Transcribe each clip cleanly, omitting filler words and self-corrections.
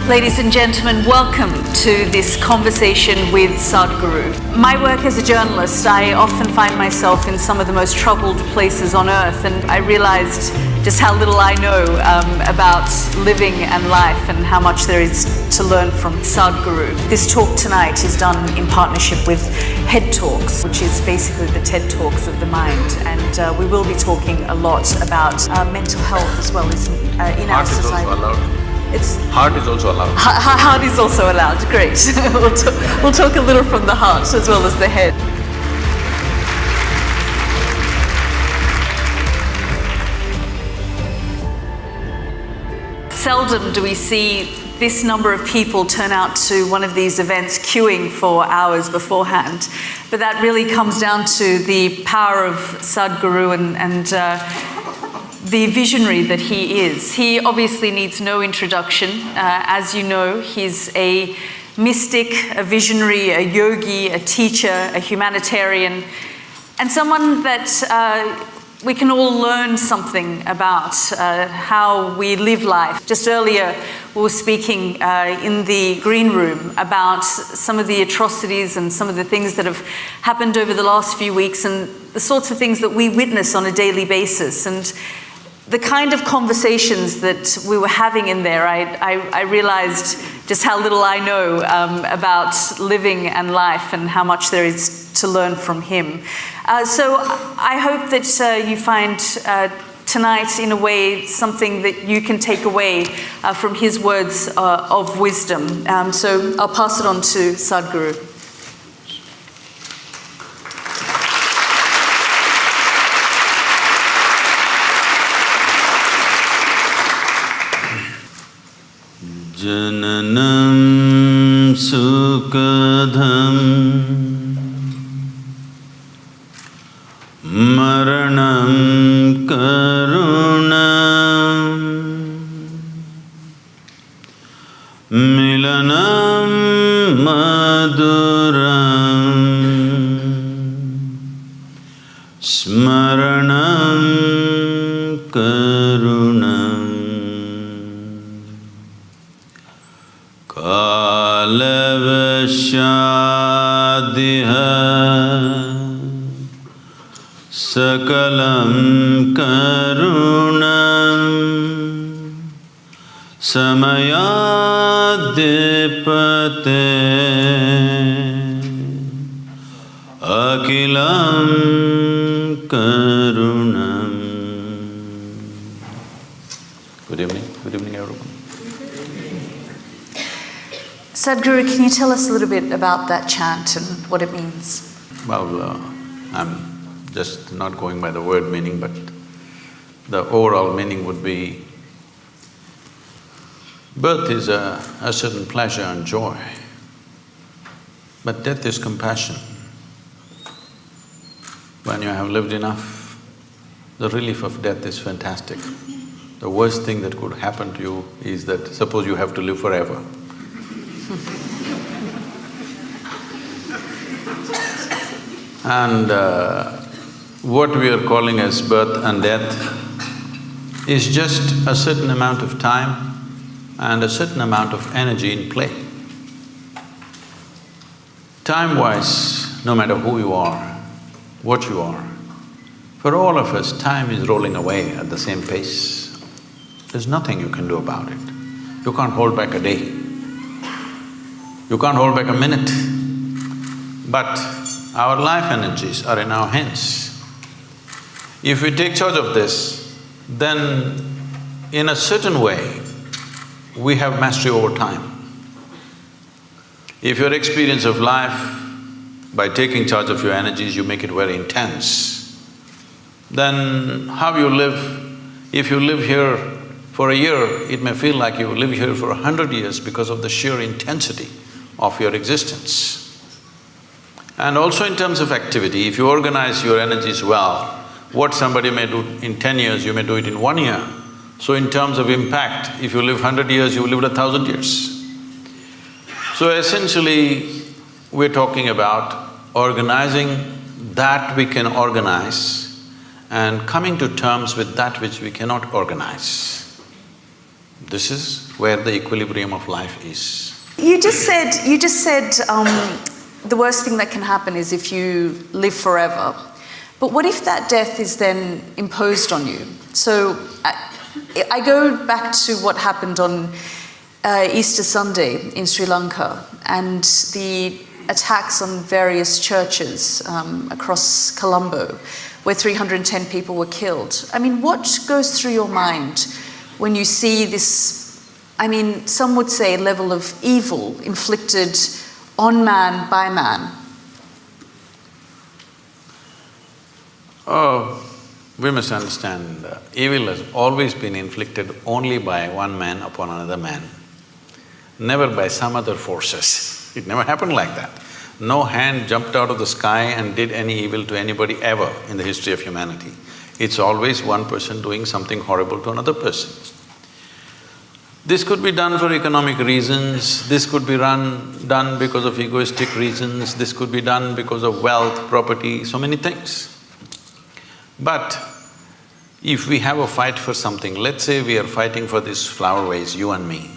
Ladies and gentlemen, welcome to this conversation with Sadhguru. My work as a journalist, I often find myself in some of the most troubled places on earth, and I realized just how little I know about living and life and how much there is to learn from Sadhguru. This talk tonight is done in partnership with Head Talks, which is basically the TED Talks of the mind, and we will be talking a lot about mental health as well as in our society. Heart is also allowed. Heart is also allowed, great. We'll talk a little from the heart as well as the head. Seldom do we see this number of people turn out to one of these events queuing for hours beforehand. But that really comes down to the power of Sadhguru and the visionary that he is. He obviously needs no introduction. As you know, he's a mystic, a visionary, a yogi, a teacher, a humanitarian, and someone that we can all learn something about how we live life. Just earlier, we were speaking in the green room about some of the atrocities and some of the things that have happened over the last few weeks and the sorts of things that we witness on a daily basis. And the kind of conversations that we were having in there, I realized just how little I know about living and life and how much there is to learn from him. So I hope that you find tonight, in a way, something that you can take away from his words of wisdom. So I'll pass it on to Sadhguru. Jananam sukadham maranam karunam milanam maduram smaranam karunam Kalavashadiha Sakalam Karunam Samayadipate Akilam Karunam. Good evening everyone. Sadhguru, can you tell us a little bit about that chant and what it means? Well, I'm just not going by the word meaning, but the overall meaning would be, birth is a certain pleasure and joy, but death is compassion. When you have lived enough, the relief of death is fantastic. The worst thing that could happen to you is that suppose you have to live forever. And what we are calling as birth and death is just a certain amount of time and a certain amount of energy in play. Time-wise, no matter who you are, what you are, for all of us, time is rolling away at the same pace. There's nothing you can do about it. You can't hold back a day. You can't hold back a minute. But our life energies are in our hands. If we take charge of this, then in a certain way, we have mastery over time. If your experience of life, by taking charge of your energies, you make it very intense, then how you live, if you live here for a year, it may feel like you live here for 100 years because of the sheer intensity of your existence. And also in terms of activity, if you organize your energies well, what somebody may do in 10 years, you may do it in 1 year. So in terms of impact, if you live 100 years, you live 1,000 years. So essentially, we're talking about organizing that we can organize and coming to terms with that which we cannot organize. This is where the equilibrium of life is. You just said the worst thing that can happen is if you live forever. But what if that death is then imposed on you? So I go back to what happened on Easter Sunday in Sri Lanka and the attacks on various churches across Colombo, where 310 people were killed. I mean, what goes through your mind when you see this, I mean, some would say level of evil inflicted on man by man? Oh, we must understand, evil has always been inflicted only by one man upon another man, never by some other forces. It never happened like that. No hand jumped out of the sky and did any evil to anybody ever in the history of humanity. It's always one person doing something horrible to another person. This could be done for economic reasons, this could be done because of egoistic reasons, this could be done because of wealth, property, so many things. But if we have a fight for something, let's say we are fighting for this flower vase, you and me.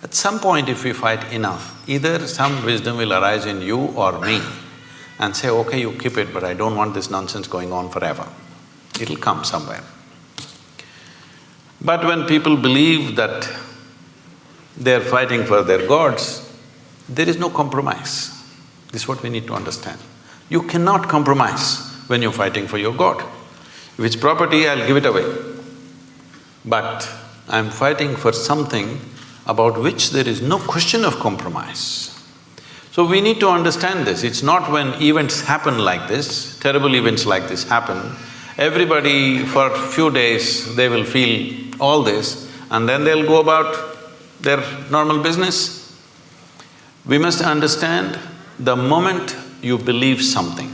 At some point if we fight enough, either some wisdom will arise in you or me and say, okay, you keep it, but I don't want this nonsense going on forever. It'll come somewhere. But when people believe that they're fighting for their gods, there is no compromise. This is what we need to understand. You cannot compromise when you're fighting for your god. If it's property, I'll give it away. But I'm fighting for something about which there is no question of compromise. So we need to understand this. It's not when events happen like this, terrible events like this happen, everybody for a few days they will feel all this and then they'll go about their normal business. We must understand the moment you believe something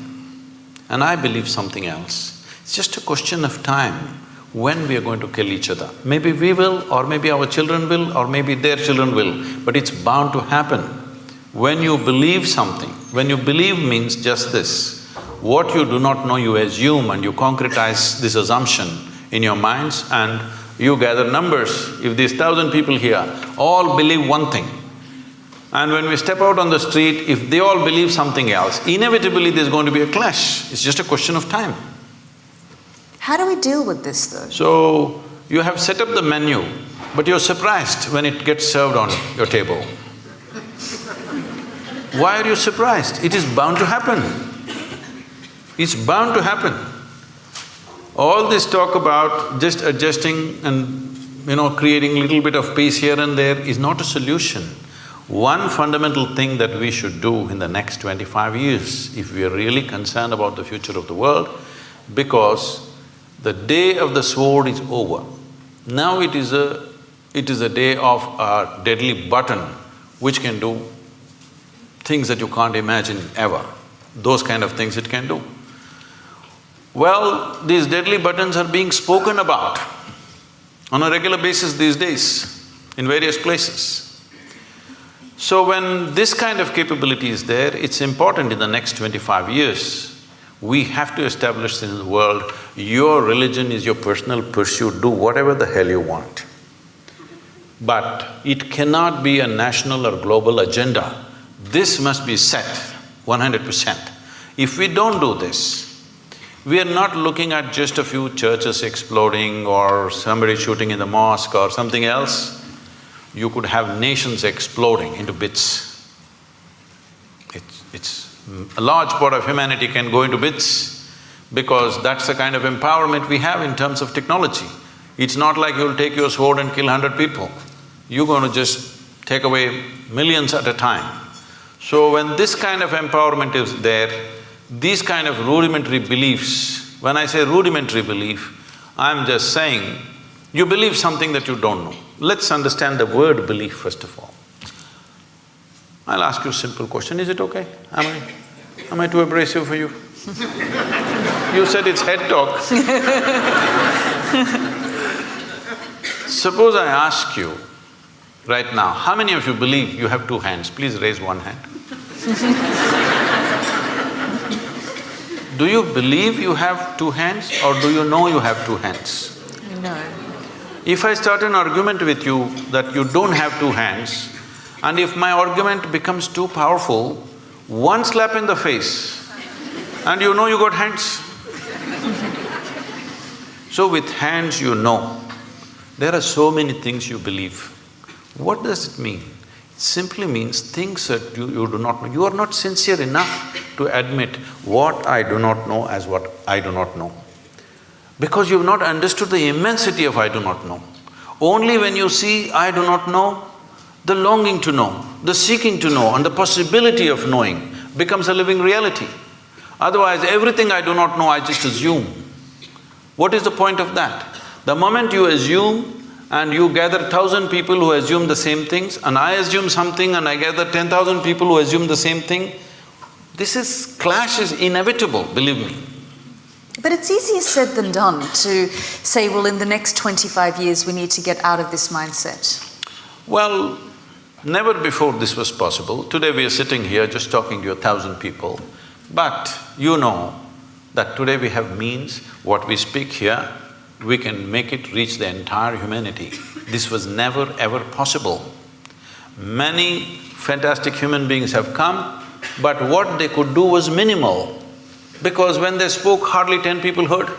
and I believe something else, it's just a question of time when we are going to kill each other. Maybe we will, or maybe our children will, or maybe their children will, but it's bound to happen. When you believe something, when you believe means just this, what you do not know you assume and you concretize this assumption in your minds and you gather numbers. If these 1,000 people here all believe one thing, and when we step out on the street, if they all believe something else, inevitably there's going to be a clash. It's just a question of time. How do we deal with this though? So, you have set up the menu, but you're surprised when it gets served on your table. Why are you surprised? It is bound to happen. It's bound to happen. All this talk about just adjusting and, creating little bit of peace here and there is not a solution. One fundamental thing that we should do in the next 25 years, if we are really concerned about the future of the world, because the day of the sword is over. Now it is a day of a deadly button which can do things that you can't imagine ever. Those kind of things it can do. Well, these deadly buttons are being spoken about on a regular basis these days in various places. So when this kind of capability is there, it's important in the next 25 years, we have to establish in the world, your religion is your personal pursuit, do whatever the hell you want. But it cannot be a national or global agenda. This must be set 100%. If we don't do this, we are not looking at just a few churches exploding or somebody shooting in the mosque or something else. You could have nations exploding into bits. A large part of humanity can go into bits because that's the kind of empowerment we have in terms of technology. It's not like you'll take your sword and kill 100 people. You're going to just take away millions at a time. So when this kind of empowerment is there, these kind of rudimentary beliefs, when I say rudimentary belief, I'm just saying, you believe something that you don't know. Let's understand the word belief first of all. I'll ask you a simple question, is it okay? Am I too abrasive for you? You said it's head talk. Suppose I ask you right now, how many of you believe you have two hands? Please raise one hand. Do you believe you have two hands or do you know you have two hands? No. If I start an argument with you that you don't have two hands, and if my argument becomes too powerful, one slap in the face, and you know you got hands. So with hands you know. There are so many things you believe. What does it mean? It simply means things that you do not know. You are not sincere enough to admit what I do not know as what I do not know. Because you've not understood the immensity of I do not know. Only when you see I do not know, the longing to know, the seeking to know, and the possibility of knowing becomes a living reality. Otherwise, everything I do not know, I just assume. What is the point of that? The moment you assume and you gather 1,000 people who assume the same things, and I assume something and I gather 10,000 people who assume the same thing, clash is inevitable, believe me. But it's easier said than done to say, well, in the next 25 years we need to get out of this mindset. Well, never before this was possible. Today we are sitting here just talking to 1,000 people, but you know that today we have means, what we speak here, we can make it reach the entire humanity. This was never ever possible. Many fantastic human beings have come, but what they could do was minimal, because when they spoke, hardly 10 people heard.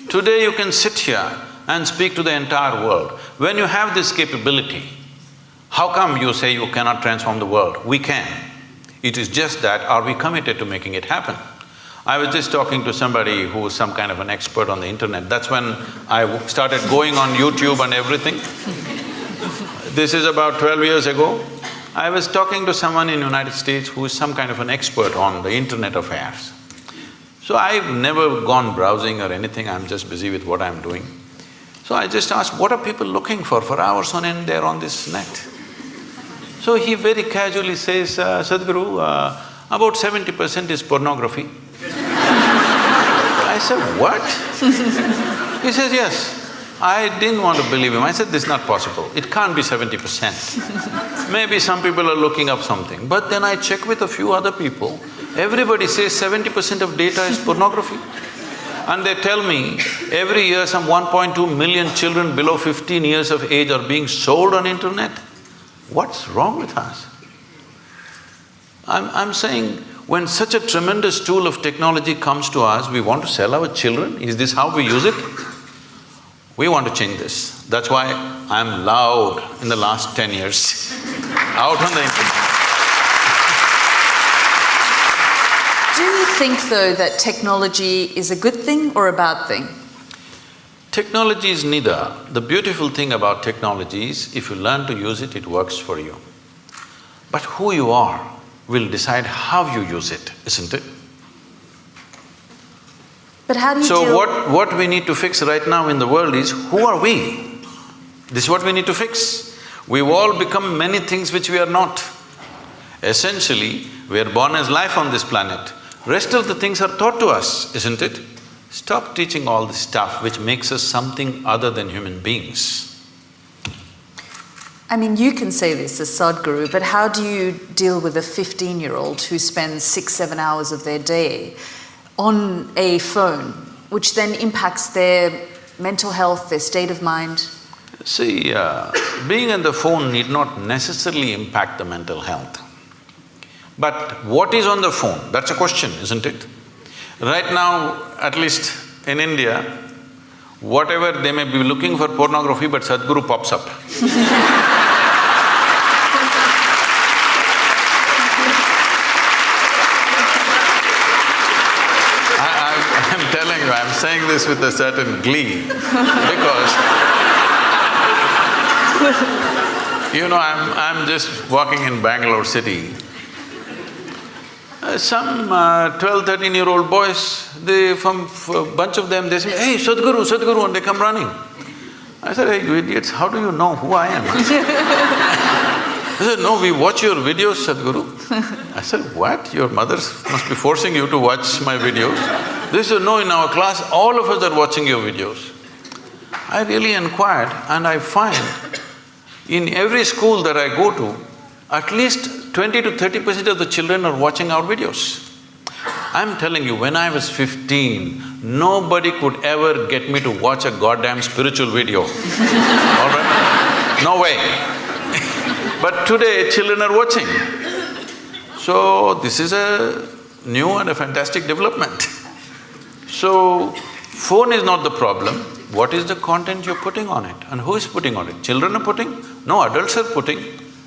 Today you can sit here and speak to the entire world. When you have this capability, how come you say you cannot transform the world? We can. It is just that, are we committed to making it happen? I was just talking to somebody who is some kind of an expert on the internet. That's when I started going on YouTube and everything. This is about 12 years ago. I was talking to someone in United States who is some kind of an expert on the internet affairs. So I've never gone browsing or anything, I'm just busy with what I'm doing. So I just asked, what are people looking for hours on end they're on this net? So he very casually says, Sadhguru, about 70% is pornography. I said, what? He says, yes. I didn't want to believe him. I said, this is not possible. It can't be 70%. Maybe some people are looking up something. But then I check with a few other people, everybody says 70% of data is pornography. And they tell me, every year some 1.2 million children below 15 years of age are being sold on internet. What's wrong with us? I'm saying, when such a tremendous tool of technology comes to us, we want to sell our children? Is this how we use it? We want to change this. That's why I'm loud in the last 10 years, out on the internet. Do you think, though, that technology is a good thing or a bad thing? Technology is neither. The beautiful thing about technology is, if you learn to use it, it works for you. But who you are will decide how you use it, isn't it? But how do you So what we need to fix right now in the world is, who are we? This is what we need to fix. We've all become many things which we are not. Essentially, we are born as life on this planet. Rest of the things are taught to us, isn't it? Stop teaching all this stuff which makes us something other than human beings. I mean, you can say this as Sadhguru, but how do you deal with a 15-year-old who spends 6-7 hours of their day on a phone, which then impacts their mental health, their state of mind? See, being on the phone need not necessarily impact the mental health. But what is on the phone? That's a question, isn't it? Right now, at least in India, whatever they may be looking for pornography, but Sadhguru pops up. I'm telling you, I'm saying this with a certain glee, because you know, I'm just walking in Bangalore city. Some 12, 13-year-old boys, a bunch of them, they say, hey, Sadhguru, Sadhguru, and they come running. I said, hey, you idiots, how do you know who I am? They said, no, we watch your videos, Sadhguru. I said, what? Your mothers must be forcing you to watch my videos? They said, no, in our class, all of us are watching your videos. I really inquired, and I find in every school that I go to, at least 20 to 30% of the children are watching our videos. I'm telling you, when I was 15, nobody could ever get me to watch a goddamn spiritual video. All right? No way. But today, children are watching. So, this is a new and a fantastic development. So, phone is not the problem. What is the content you're putting on it and who is putting on it? Children are putting? No, adults are putting.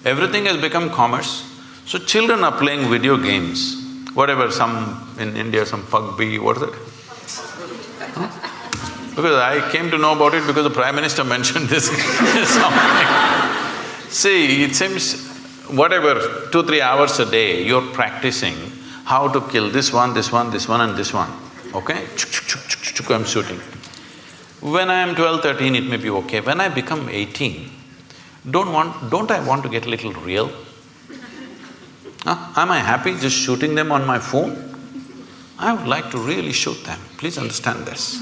Everything has become commerce. So, children are playing video games. Whatever, some… in India, some PUBG, what is it? Huh? Because I came to know about it because the Prime Minister mentioned this something. See, it seems whatever, 2-3 hours a day, you're practicing how to kill this one, this one, this one and this one, okay? I'm shooting. When I am 12, 13, it may be okay. When I become 18, don't I want to get a little real? Am I happy just shooting them on my phone? I would like to really shoot them, please understand this.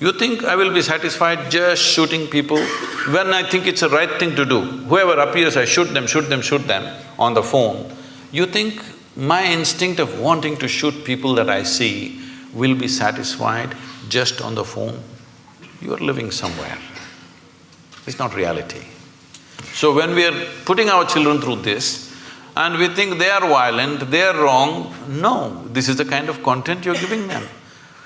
You think I will be satisfied just shooting people when I think it's the right thing to do? Whoever appears, I shoot them on the phone. You think my instinct of wanting to shoot people that I see will be satisfied just on the phone? You are living somewhere. It's not reality. So when we are putting our children through this and we think they are violent, they are wrong, no, this is the kind of content you're giving them.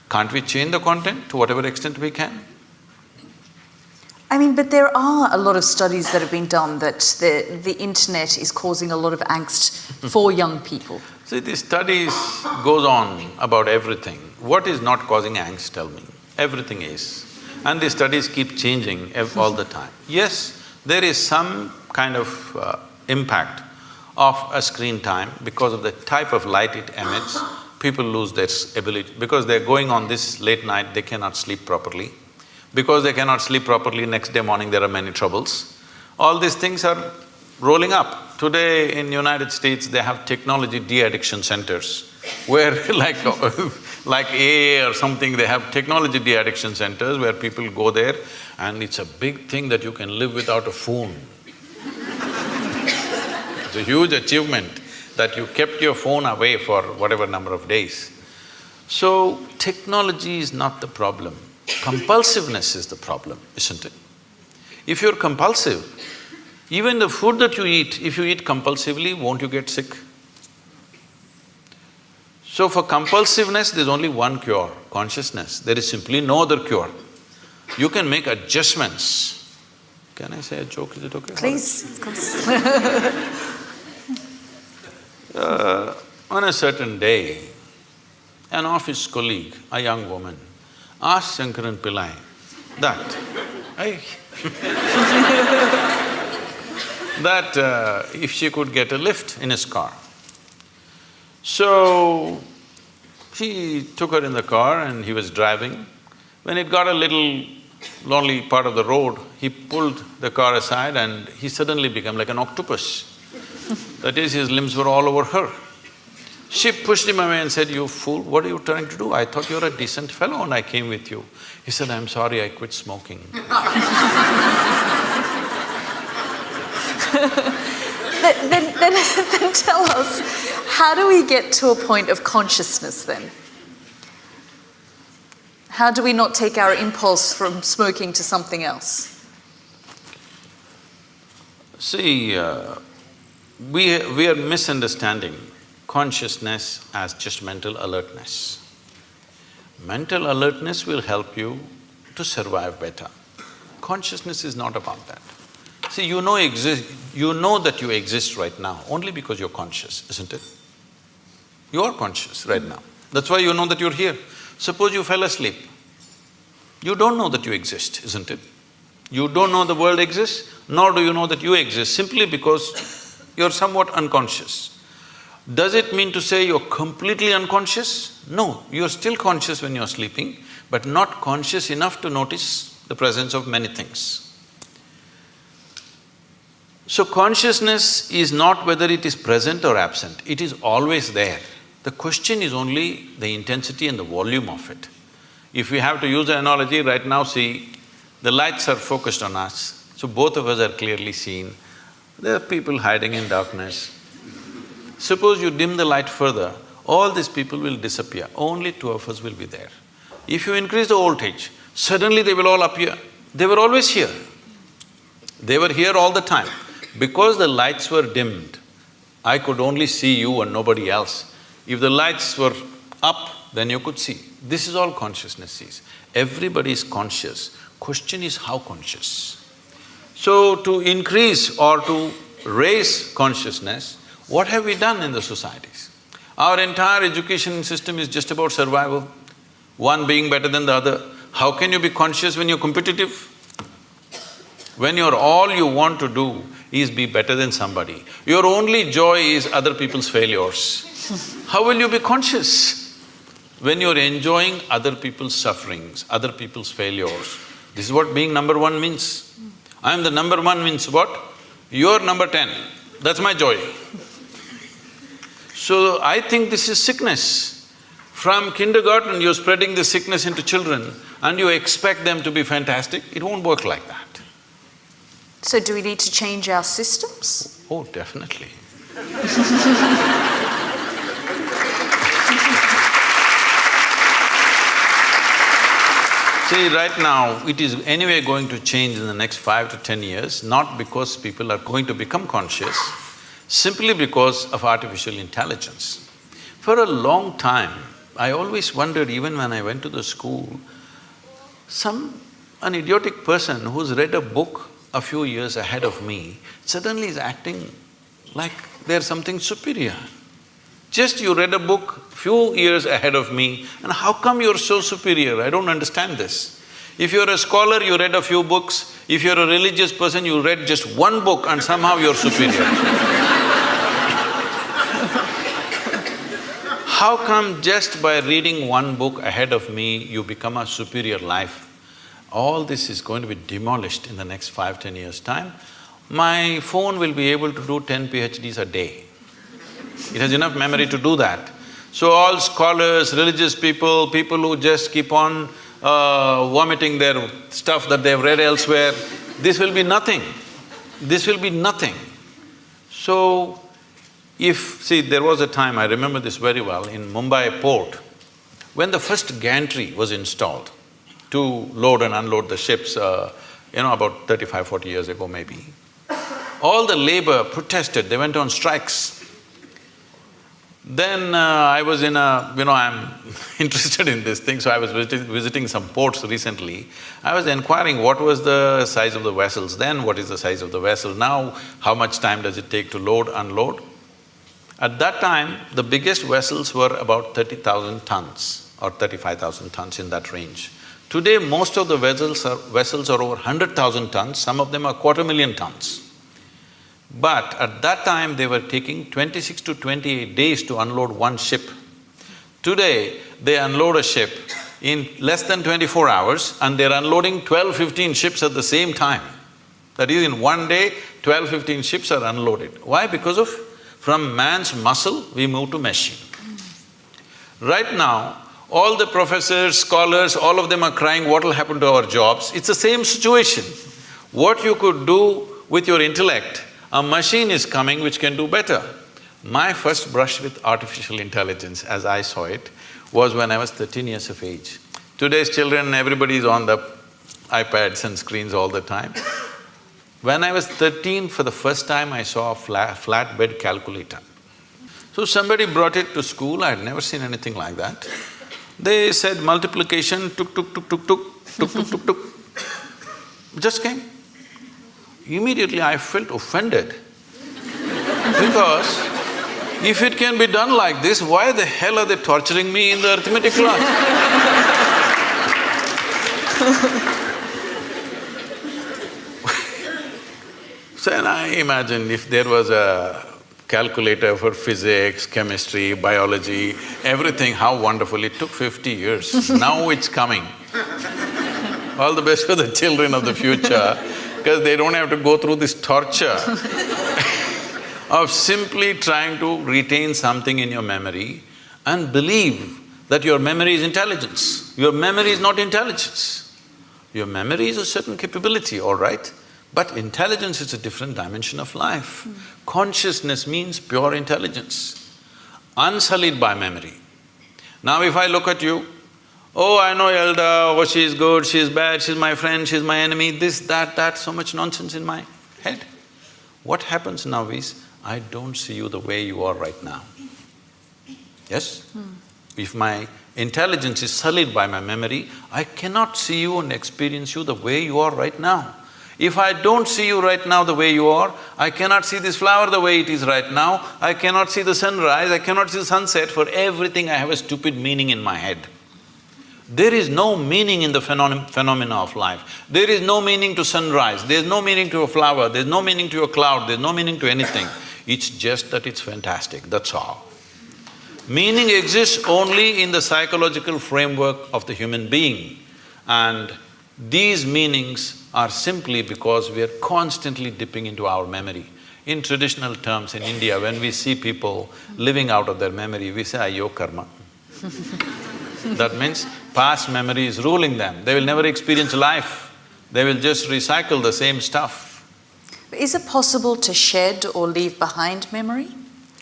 Can't we change the content to whatever extent we can? I mean, but there are a lot of studies that have been done that the internet is causing a lot of angst for young people. See, these studies goes on about everything. What is not causing angst, tell me? Everything is. And these studies keep changing all the time. Yes, there is some kind of impact of a screen time because of the type of light it emits. People lose their ability… because they're going on this late night, they cannot sleep properly. Because they cannot sleep properly, next day morning there are many troubles. All these things are rolling up. Today in United States, they have technology de-addiction centers where like AA or something, they have technology de-addiction centers where people go there and it's a big thing that you can live without a phone. It's a huge achievement that you kept your phone away for whatever number of days. So, technology is not the problem. Compulsiveness is the problem, isn't it? If you're compulsive, even the food that you eat, if you eat compulsively, won't you get sick? So for compulsiveness, there's only one cure, consciousness. There is simply no other cure. You can make adjustments. Can I say a joke? Is it okay? Please, of course. On a certain day, an office colleague, a young woman, asked Shankaran Pillai that if she could get a lift in his car. So, he took her in the car and he was driving. When it got a little lonely part of the road, he pulled the car aside and he suddenly became like an octopus. That is, his limbs were all over her. She pushed him away and said, "You fool, what are you trying to do? I thought you were a decent fellow and I came with you." He said, "I'm sorry, I quit smoking." Then tell us, how do we get to a point of consciousness then? How do we not take our impulse from smoking to something else? See, we are misunderstanding consciousness as just mental alertness. Mental alertness will help you to survive better. Consciousness is not about that. See, you know that you exist right now only because you're conscious, isn't it? You are conscious right now. That's why you know that you're here. Suppose you fell asleep. You don't know that you exist, isn't it? You don't know the world exists, nor do you know that you exist, simply because you're somewhat unconscious. Does it mean to say you're completely unconscious? No, you're still conscious when you're sleeping, but not conscious enough to notice the presence of many things. So consciousness is not whether it is present or absent, it is always there. The question is only the intensity and the volume of it. If we have to use an analogy, right now see, the lights are focused on us, so both of us are clearly seen. There are people hiding in darkness. Suppose you dim the light further, all these people will disappear, only two of us will be there. If you increase the voltage, suddenly they will all appear. They were always here. They were here all the time. Because the lights were dimmed, I could only see you and nobody else. If the lights were up, then you could see. This is all consciousness sees. Everybody is conscious. Question is how conscious. So to increase or to raise consciousness, what have we done in the societies? Our entire education system is just about survival, one being better than the other. How can you be conscious when you're competitive? When all you want to do is be better than somebody. Your only joy is other people's failures. How will you be conscious? When you're enjoying other people's sufferings, other people's failures. This is what being number one means. I am the number one means what? You're number 10. That's my joy. So I think this is sickness. From kindergarten, you're spreading the sickness into children and you expect them to be fantastic. It won't work like that. So do we need to change our systems? Oh, definitely. See, right now, it is anyway going to change in the next 5 to 10 years, not because people are going to become conscious, simply because of artificial intelligence. For a long time, I always wondered, even when I went to the school, an idiotic person who's read a book a few years ahead of me suddenly is acting like they're something superior. Just you read a book few years ahead of me, and how come you're so superior? I don't understand this. If you're a scholar, you read a few books. If you're a religious person, you read just one book and somehow you're superior. How come just by reading one book ahead of me, you become a superior life? All this is going to be demolished in the next 5–10 years' time. My phone will be able to do 10 PhDs a day. It has enough memory to do that. So all scholars, religious people, people who just keep on vomiting their stuff that they've read elsewhere, this will be nothing. This will be nothing. So, see, there was a time, I remember this very well, in Mumbai port, when the first gantry was installed to load and unload the ships, about 35–40 years ago maybe, all the labor protested, they went on strikes. Then I was in I'm interested in this thing, so I was visiting some ports recently. I was inquiring what was the size of the vessels then, what is the size of the vessel now, how much time does it take to load, unload. At that time, the biggest vessels were about 30,000 tons or 35,000 tons, in that range. Today, most of the vessels are over 100,000 tons, some of them are 250,000 tons. But at that time, they were taking 26 to 28 days to unload one ship. Today, they unload a ship in less than 24 hours and they're unloading 12–15 ships at the same time. That is, in one day, 12–15 ships are unloaded. Why? Because from man's muscle, we move to machine. Right now, all the professors, scholars, all of them are crying, what will happen to our jobs? It's the same situation. What you could do with your intellect, a machine is coming which can do better. My first brush with artificial intelligence, as I saw it, was when I was 13 years of age. Today's children, everybody is on the iPads and screens all the time. When I was 13, for the first time, I saw a flatbed calculator. So somebody brought it to school, I had never seen anything like that. They said multiplication, tuk, tuk, tuk, tuk, tuk, tuk, tuk, tuk, tuk. Just came. Immediately I felt offended because if it can be done like this, why the hell are they torturing me in the arithmetic class? So then I imagined if there was a calculator for physics, chemistry, biology, everything, how wonderful. It took 50 years, now it's coming. All the best for the children of the future, because they don't have to go through this torture of simply trying to retain something in your memory and believe that your memory is intelligence. Your memory is not intelligence. Your memory is a certain capability, all right, but intelligence is a different dimension of life. Consciousness means pure intelligence. unsullied by memory. Now if I look at you, oh, I know Yalda, oh, she's good, she's bad, she's my friend, she's my enemy, this, that, so much nonsense in my head. What happens now is, I don't see you the way you are right now. Yes? If my intelligence is sullied by my memory, I cannot see you and experience you the way you are right now. If I don't see you right now the way you are, I cannot see this flower the way it is right now, I cannot see the sunrise, I cannot see the sunset. For everything I have a stupid meaning in my head. There is no meaning in the phenomena of life. There is no meaning to sunrise, there's no meaning to a flower, there's no meaning to a cloud, there's no meaning to anything. It's just that it's fantastic, that's all. Meaning exists only in the psychological framework of the human being, and these meanings are simply because we are constantly dipping into our memory. In traditional terms in India, when we see people living out of their memory, we say, ayyo karma. That means past memory is ruling them, they will never experience life, they will just recycle the same stuff. Is it possible to shed or leave behind memory?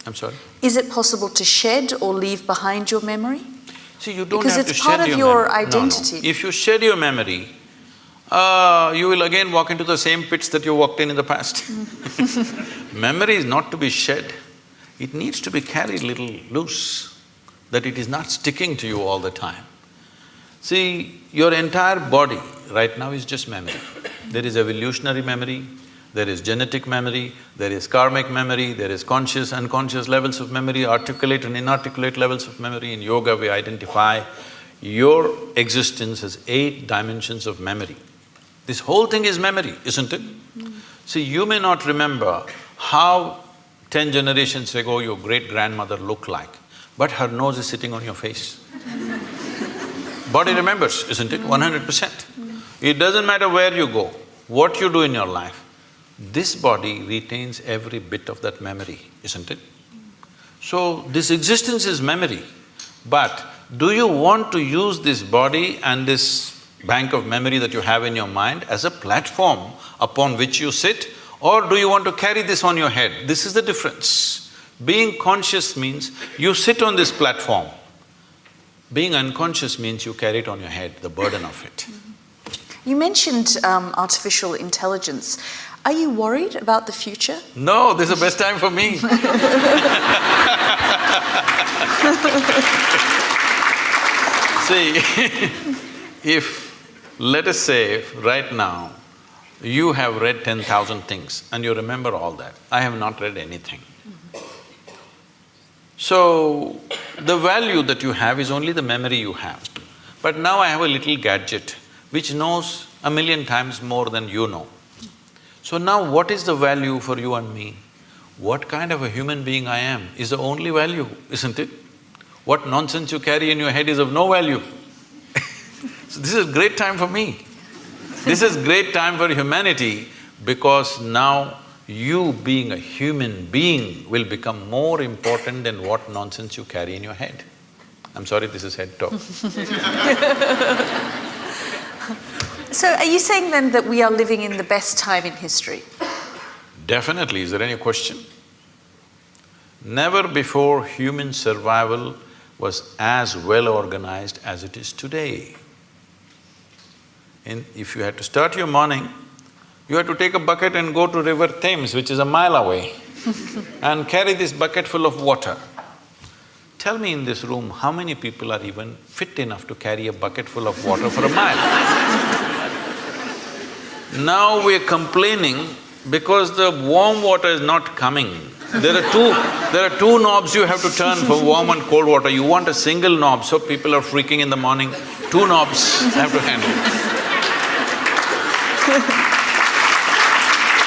I'm sorry? Is it possible to shed or leave behind your memory? See, you don't because have to it's shed part of your your memory. identity. No. If you shed your memory, you will again walk into the same pits that you walked in the past. Memory is not to be shed, it needs to be carried little loose, that it is not sticking to you all the time. See, your entire body right now is just memory. There is evolutionary memory, there is genetic memory, there is karmic memory, there is conscious, unconscious levels of memory, articulate and inarticulate levels of memory. In yoga we identify your existence as 8 dimensions of memory. This whole thing is memory, isn't it? See, you may not remember how 10 generations ago your great-grandmother looked like, but her nose is sitting on your face. Body remembers, isn't it? 100%. It doesn't matter where you go, what you do in your life, this body retains every bit of that memory, isn't it? So, this existence is memory, but do you want to use this body and this bank of memory that you have in your mind as a platform upon which you sit, or do you want to carry this on your head? This is the difference. Being conscious means you sit on this platform. Being unconscious means you carry it on your head, the burden of it. You mentioned artificial intelligence. Are you worried about the future? No, this is the best time for me. See, if, let us say, right now, you have read 10,000 things and you remember all that. I have not read anything. So, the value that you have is only the memory you have. But now I have a little gadget which knows 1,000,000 times more than you know. So now what is the value for you and me? What kind of a human being I am is the only value, isn't it? What nonsense you carry in your head is of no value. So this is a great time for me. This is great time for humanity, because now you being a human being will become more important than what nonsense you carry in your head. I'm sorry, this is head talk. So are you saying then that we are living in the best time in history? Definitely. Is there any question? Never before human survival was as well organized as it is today. If you had to start your morning, you had to take a bucket and go to River Thames, which is a mile away, and carry this bucket full of water. Tell me in this room, how many people are even fit enough to carry a bucket full of water for a mile? Now we're complaining because the warm water is not coming. There are two knobs you have to turn for warm and cold water. You want a single knob, so people are freaking in the morning. 2 knobs have to handle.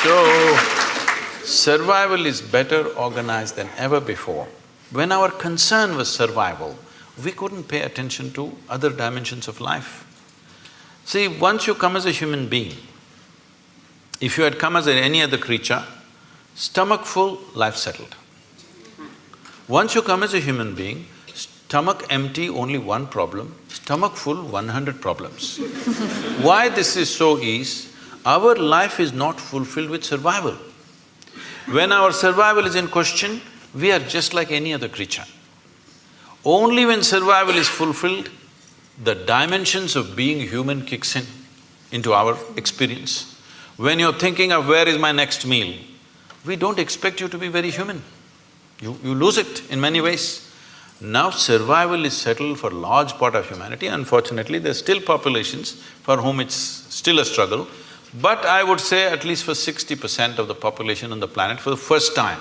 So, survival is better organized than ever before. When our concern was survival, we couldn't pay attention to other dimensions of life. See, once you come as a human being, if you had come as any other creature, stomach full, life settled. Once you come as a human being, stomach empty, only one problem, stomach full, 100 problems. Why this is so is, our life is not fulfilled with survival. When our survival is in question, we are just like any other creature. Only when survival is fulfilled, the dimensions of being human kicks in into our experience. When you're thinking of where is my next meal, we don't expect you to be very human. You lose it in many ways. Now survival is settled for a large part of humanity. Unfortunately, there's still populations for whom it's still a struggle. But I would say at least for 60% of the population on the planet, for the first time,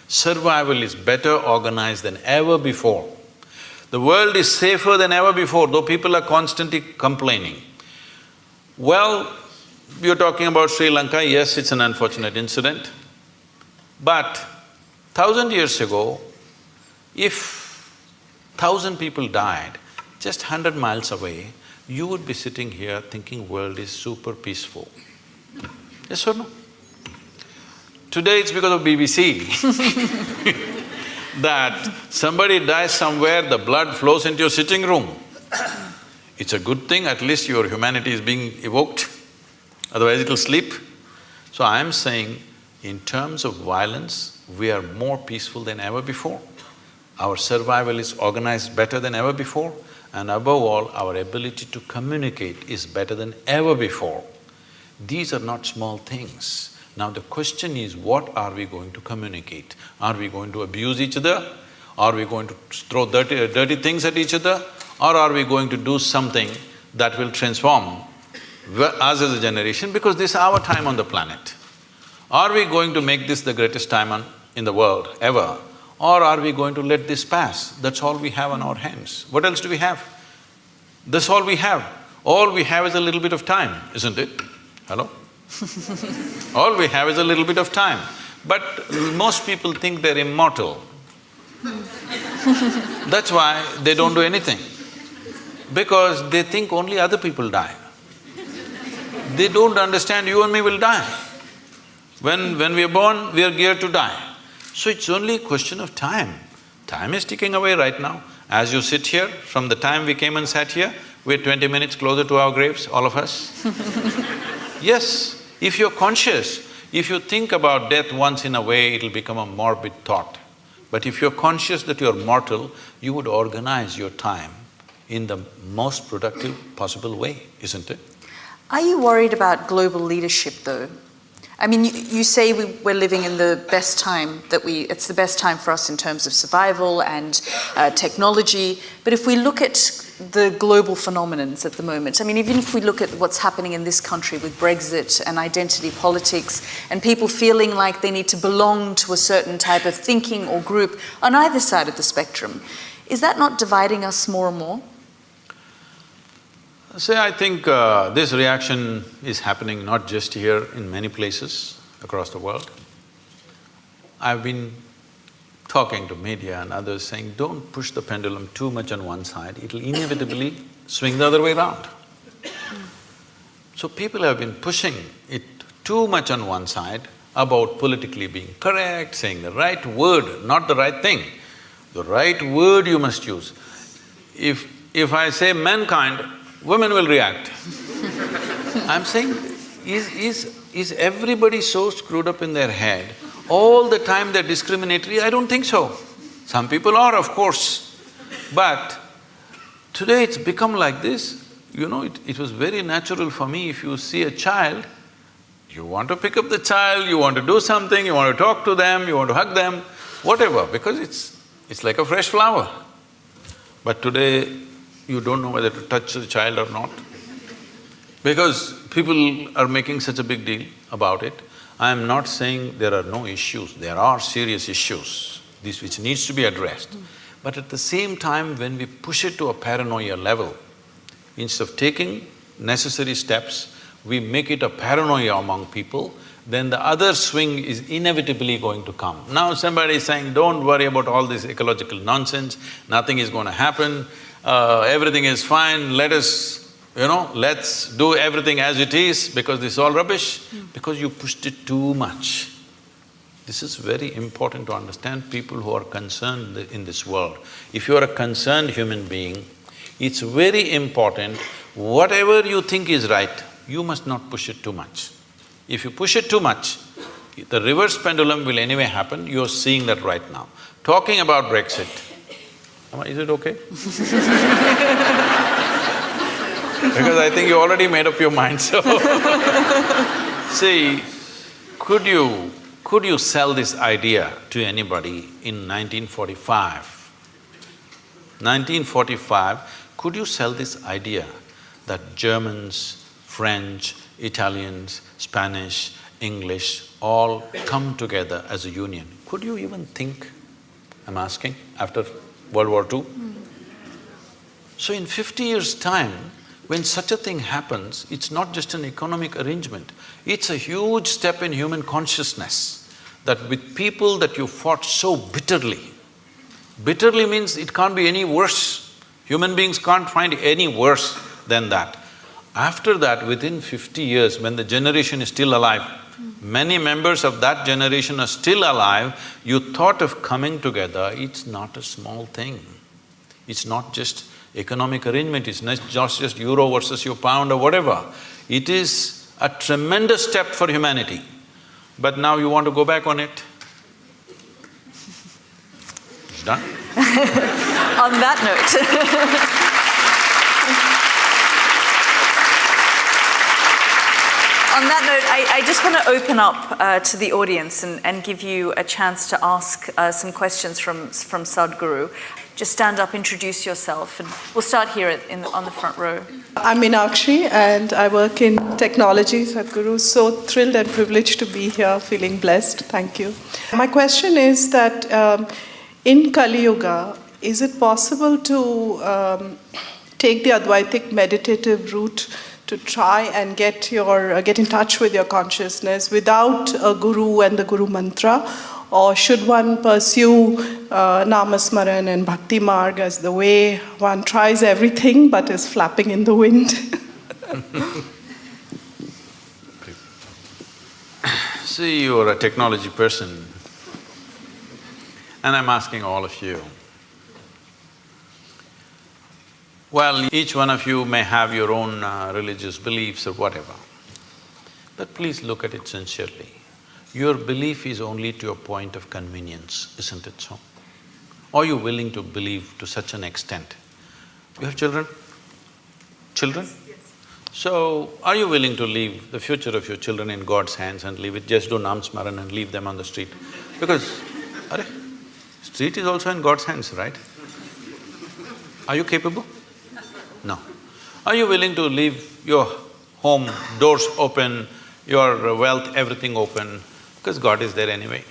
survival is better organized than ever before. The world is safer than ever before, though people are constantly complaining. Well, you're talking about Sri Lanka, yes, it's an unfortunate incident. But 1,000 years ago, if 1,000 people died just 100 miles away, you would be sitting here thinking world is super peaceful. Yes or no? Today it's because of BBC that somebody dies somewhere, the blood flows into your sitting room. It's a good thing, at least your humanity is being evoked, otherwise it'll sleep. So I'm saying, in terms of violence, we are more peaceful than ever before. Our survival is organized better than ever before, and above all, our ability to communicate is better than ever before. These are not small things. Now the question is, what are we going to communicate? Are we going to abuse each other? Are we going to throw dirty things at each other? Or are we going to do something that will transform us as a generation, because this is our time on the planet? Are we going to make this the greatest time in the world ever? Or are we going to let this pass? That's all we have on our hands. What else do we have? That's all we have. All we have is a little bit of time, isn't it? Hello? All we have is a little bit of time. But most people think they're immortal. That's why they don't do anything. Because they think only other people die. They don't understand you and me will die. When we are born, we are geared to die. So it's only a question of time. Time is ticking away right now. As you sit here, from the time we came and sat here, we're 20 minutes closer to our graves, all of us. Yes, if you're conscious, if you think about death once in a way, it'll become a morbid thought. But if you're conscious that you're mortal, you would organize your time in the most productive possible way, isn't it? Are you worried about global leadership though? I mean, you say we're living in the best time it's the best time for us in terms of survival and technology, but if we look at the global phenomenons at the moment, I mean, even if we look at what's happening in this country with Brexit and identity politics and people feeling like they need to belong to a certain type of thinking or group on either side of the spectrum, is that not dividing us more and more? I think this reaction is happening not just here, in many places across the world. I've been talking to media and others saying, don't push the pendulum too much on one side, it'll inevitably swing the other way around. So people have been pushing it too much on one side about politically being correct, saying the right word, not the right thing. The right word you must use. If I say mankind, women will react. I'm saying, is everybody so screwed up in their head? All the time they're discriminatory? I don't think so. Some people are, of course. But today it's become like this. You know, it was very natural for me, if you see a child, you want to pick up the child, you want to do something, you want to talk to them, you want to hug them, whatever, because it's like a fresh flower. But today, you don't know whether to touch the child or not. Because people are making such a big deal about it. I am not saying there are no issues, there are serious issues, this which needs to be addressed. But at the same time, when we push it to a paranoia level, instead of taking necessary steps, we make it a paranoia among people, then the other swing is inevitably going to come. Now somebody is saying, don't worry about all this ecological nonsense, nothing is going to happen, everything is fine, let's do everything as it is because this is all rubbish, because you pushed it too much. This is very important to understand, people who are concerned in this world. If you are a concerned human being, it's very important, whatever you think is right, you must not push it too much. If you push it too much, the reverse pendulum will anyway happen, you're seeing that right now. Talking about Brexit, Is it okay? Because I think you already made up your mind, so… See, could you sell this idea to anybody in 1945? 1945, could you sell this idea that Germans, French, Italians, Spanish, English all come together as a union? Could you even think, I'm asking, after World War II? So in 50 years' time, when such a thing happens, it's not just an economic arrangement, it's a huge step in human consciousness that with people that you fought so bitterly, bitterly means it can't be any worse. Human beings can't find any worse than that. After that, within 50 years, when the generation is still alive, many members of that generation are still alive, you thought of coming together, it's not a small thing. It's not just economic arrangement, it's not just euro versus your pound or whatever. It is a tremendous step for humanity. But now you want to go back on it? It's done. On that note On that note, I just want to open up to the audience and give you a chance to ask some questions from Sadhguru. Just stand up, introduce yourself, and we'll start here on the front row. I'm Meenakshi and I work in technology, Sadhguru. So thrilled and privileged to be here, feeling blessed. Thank you. My question is that in Kali Yuga, is it possible to take the Advaitic meditative route to try and get in touch with your consciousness without a guru and the guru mantra? Or should one pursue Namasmaran and Bhakti Marg as the way one tries everything but is flapping in the wind? See, you're a technology person, and I'm asking all of you. Well, each one of you may have your own religious beliefs or whatever, but please look at it sincerely. Your belief is only to a point of convenience, isn't it so? Are you willing to believe to such an extent? You have children? Children? Yes. So, are you willing to leave the future of your children in God's hands and leave it, just do Namsmaran and leave them on the street? Because, street is also in God's hands, right? Are you capable? No. Are you willing to leave your home, doors open, your wealth, everything open, because God is there anyway?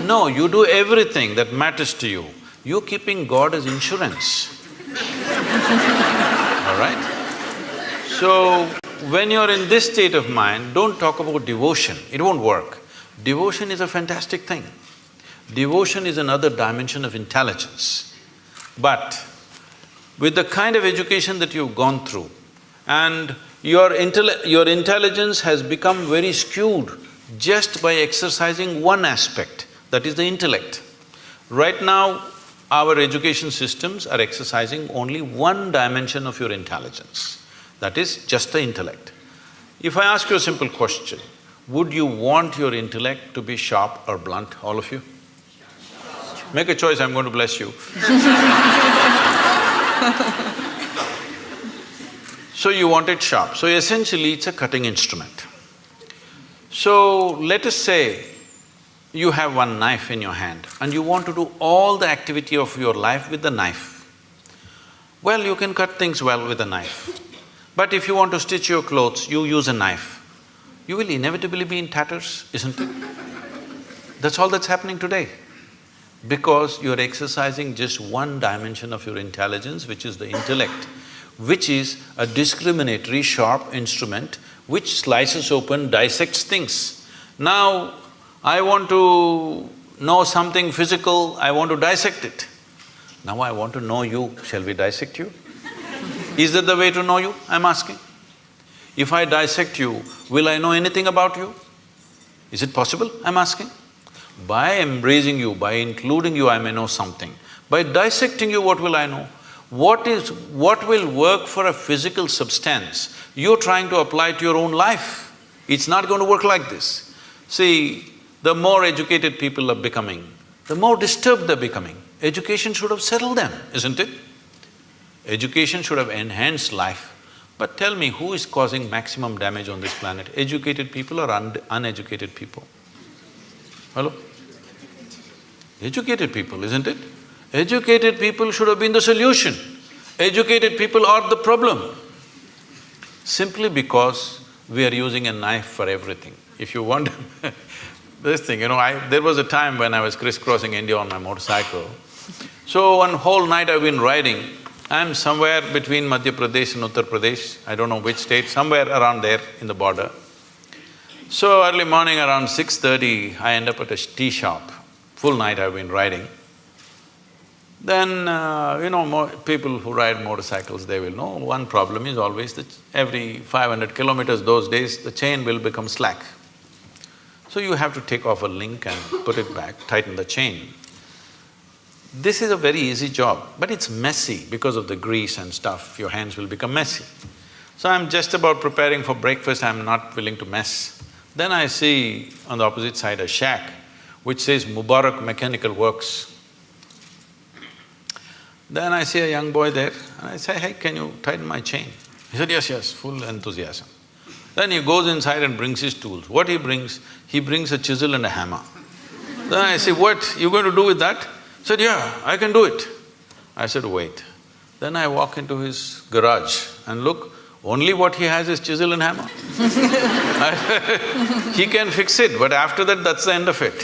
No, you do everything that matters to you. You're keeping God as insurance. All right? So, when you're in this state of mind, don't talk about devotion, it won't work. Devotion is a fantastic thing. Devotion is another dimension of intelligence. But with the kind of education that you've gone through, and your intelligence has become very skewed just by exercising one aspect, that is the intellect. Right now, our education systems are exercising only one dimension of your intelligence, that is just the intellect. If I ask you a simple question, would you want your intellect to be sharp or blunt, all of you? Make a choice, I'm going to bless you. So you want it sharp. So essentially, it's a cutting instrument. So let us say you have one knife in your hand and you want to do all the activity of your life with the knife. Well, you can cut things well with a knife. But if you want to stitch your clothes, you use a knife. You will inevitably be in tatters, isn't it? That's all that's happening today. Because you're exercising just one dimension of your intelligence, which is the intellect, which is a discriminatory, sharp instrument which slices open, dissects things. Now, I want to know something physical, I want to dissect it. Now I want to know you, shall we dissect you? Is that the way to know you, I'm asking? If I dissect you, will I know anything about you? Is it possible, I'm asking? By embracing you, by including you, I may know something. By dissecting you, what will I know? What will work for a physical substance, you're trying to apply to your own life. It's not going to work like this. See, the more educated people are becoming, the more disturbed they're becoming. Education should have settled them, isn't it? Education should have enhanced life. But tell me, who is causing maximum damage on this planet? Educated people or uneducated people? Hello? Educated people, isn't it? Educated people should have been the solution. Educated people are the problem. Simply because we are using a knife for everything. If you want this thing, there was a time when I was crisscrossing India on my motorcycle. So one whole night I've been riding. I'm somewhere between Madhya Pradesh and Uttar Pradesh, I don't know which state, somewhere around there in the border. So early morning around 6:30, I end up at a tea shop. Full night I've been riding. Then, people who ride motorcycles, they will know one problem is always that every 500 kilometers those days, the chain will become slack. So you have to take off a link and put it back, tighten the chain. This is a very easy job, but it's messy because of the grease and stuff, your hands will become messy. So I'm just about preparing for breakfast, I'm not willing to mess. Then I see on the opposite side a shack which says Mubarak Mechanical Works. Then I see a young boy there and I say, "Hey, can you tighten my chain?" He said, yes, full enthusiasm. Then he goes inside and brings his tools. What he brings? He brings a chisel and a hammer. Then I say, "What you going to do with that?" He said, "Yeah, I can do it." I said, "Wait." Then I walk into his garage and look, only what he has is chisel and hammer. He can fix it, but after that, that's the end of it.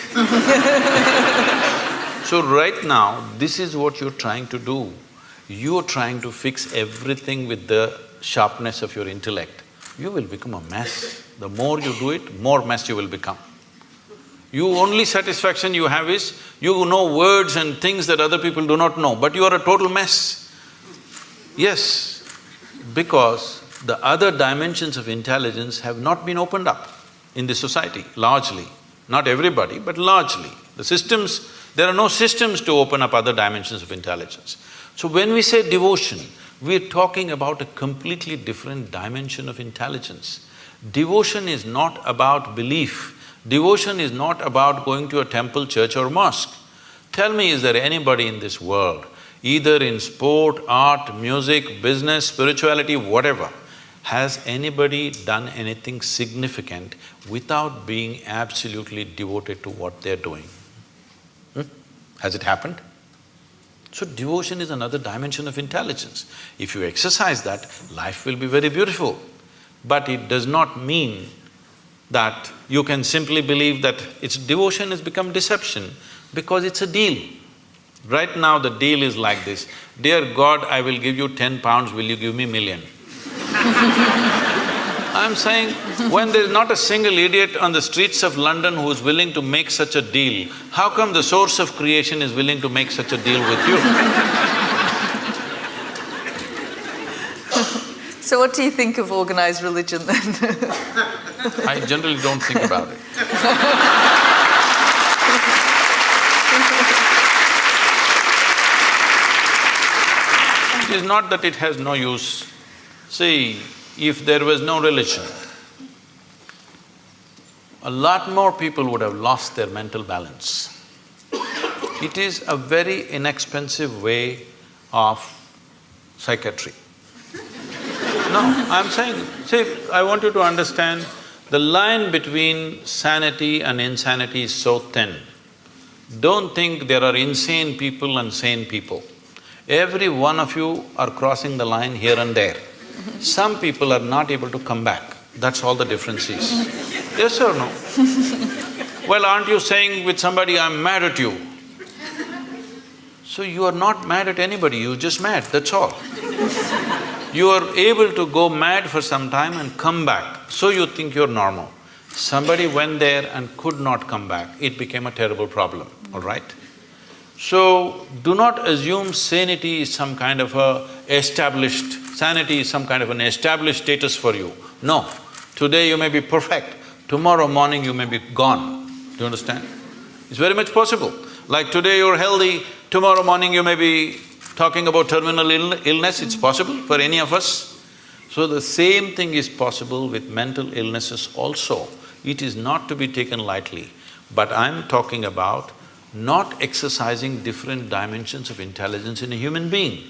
So right now, this is what you're trying to do. You're trying to fix everything with the sharpness of your intellect. You will become a mess. The more you do it, more mess you will become. You only satisfaction you have is, you know words and things that other people do not know, but you are a total mess. Yes, because the other dimensions of intelligence have not been opened up in the society, largely. Not everybody, but largely. There are no systems to open up other dimensions of intelligence. So when we say devotion, we're talking about a completely different dimension of intelligence. Devotion is not about belief. Devotion is not about going to a temple, church or mosque. Tell me, is there anybody in this world, either in sport, art, music, business, spirituality, whatever, has anybody done anything significant without being absolutely devoted to what they're doing? Has it happened? So devotion is another dimension of intelligence. If you exercise that, life will be very beautiful. But it does not mean that you can simply believe that devotion has become deception because it's a deal. Right now the deal is like this, "Dear God, I will give you 10 pounds, will you give me million?" I'm saying, when there's not a single idiot on the streets of London who's willing to make such a deal, how come the source of creation is willing to make such a deal with you? So what do you think of organized religion then? I generally don't think about it. It is not that it has no use. See, if there was no religion, a lot more people would have lost their mental balance. It is a very inexpensive way of psychiatry. No, I'm saying, see, I want you to understand, the line between sanity and insanity is so thin. Don't think there are insane people and sane people. Every one of you are crossing the line here and there. Some people are not able to come back, that's all the difference is. Yes or no? Well, aren't you saying with somebody, "I'm mad at you"? So you are not mad at anybody, you're just mad, that's all. You are able to go mad for some time and come back, so you think you're normal. Somebody went there and could not come back, it became a terrible problem, all right? So, do not assume sanity is some kind of sanity is some kind of an established status for you. No, today you may be perfect, tomorrow morning you may be gone. Do you understand? It's very much possible. Like today you're healthy, tomorrow morning you may be talking about terminal illness, it's possible for any of us. So the same thing is possible with mental illnesses also. It is not to be taken lightly. But I'm talking about not exercising different dimensions of intelligence in a human being.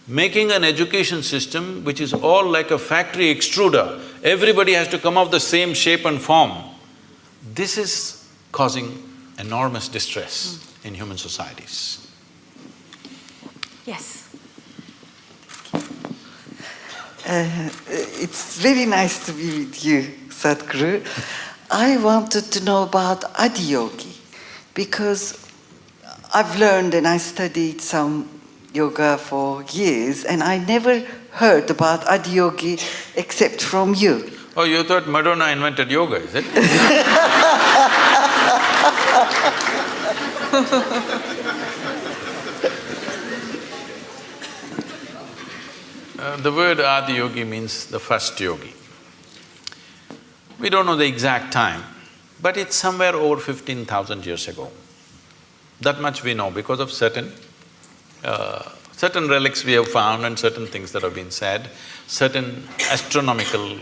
Making an education system which is all like a factory extruder, everybody has to come of the same shape and form. This is causing enormous distress in human societies. Yes. It's very nice to be with you, Sadhguru. I wanted to know about Adiyogi because I've learned and I studied some yoga for years and I never heard about Adiyogi except from you. Oh, you thought Madonna invented yoga, is it? The word Adiyogi means the first yogi. We don't know the exact time, but it's somewhere over 15,000 years ago. That much we know because of certain relics we have found and certain things that have been said, certain astronomical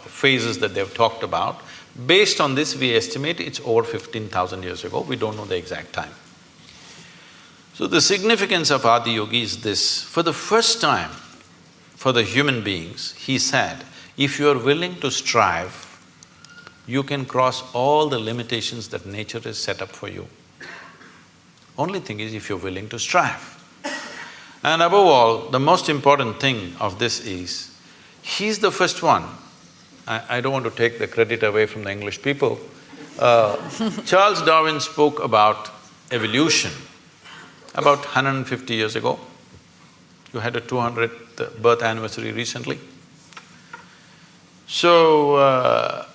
phases that they've talked about. Based on this, we estimate it's over 15,000 years ago, we don't know the exact time. So the significance of Adiyogi is this: for the first time, for the human beings, he said, if you are willing to strive, you can cross all the limitations that nature has set up for you. Only thing is if you're willing to strive. And above all, the most important thing of this is, he's the first one. I don't want to take the credit away from the English people. Charles Darwin spoke about evolution about 150 years ago. You had a 200th birth anniversary recently. So,